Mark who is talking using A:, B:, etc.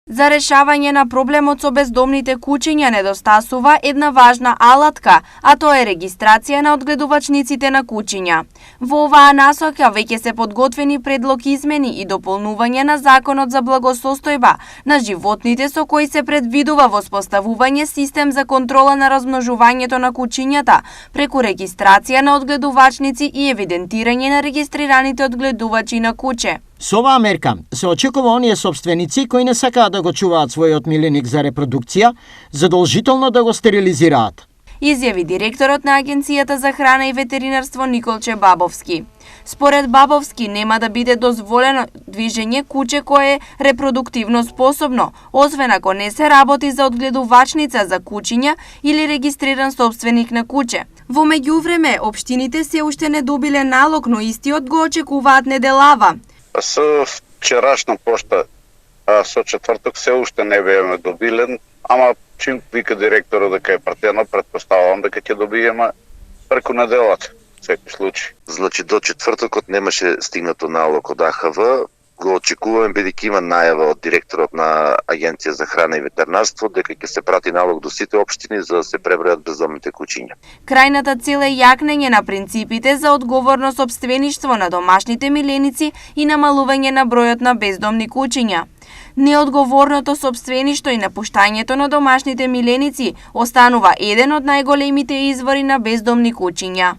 A: За решавање на проблемот со бездомните куќиња недостасува една важна алатка, а тоа е регистрација на одгледувачниците на куќиња. Во оваа насока веќе се подготвени предлог измени и дополнување на Законот за благосостојба на животните со кој се предвидува воспоставување систем за контрола на размножувањето на куќињата преку регистрација на одгледувачници и евидентирање на регистрираните одгледувачи на куќе.
B: Со оваа мерка се очекува оние собственици кои не сакаат да го чуваат својот миленик за репродукција, задолжително да го стерилизираат.
A: Изјави директорот на Агенцијата за храна и ветеринарство Николче Бабовски. Според Бабовски нема да биде дозволено движење куќе кое е репродуктивно способно, освен ако не се работи за одгледувачница за куќиња или регистриран собственик на куќе. Во меѓувреме, општините се уште не добиле налог, но истиот го очекуваат неделава.
C: Со вчерашна пошта, со четврток се уште не беме добилен, ама чим вика директорот дека е пратено, предпоставувам дека ќе добиеме преку неделата, секој случај.
D: Значи до четвртокот немаше стигнато налог од АХВ, го очекуваме бидејќи има најава од директорот на Агенција за храна и ветеринарство дека ќе се прати налог до сите општини за да се пребројат бездомните куќиња.
A: Крајната цел е јакнење на принципите за одговорно сопствеништво на домашните миленици и намалување на бројот на бездомни куќиња. Неодговорното сопственишто и напуштањето на домашните миленици останува еден од најголемите извори на бездомни куќиња.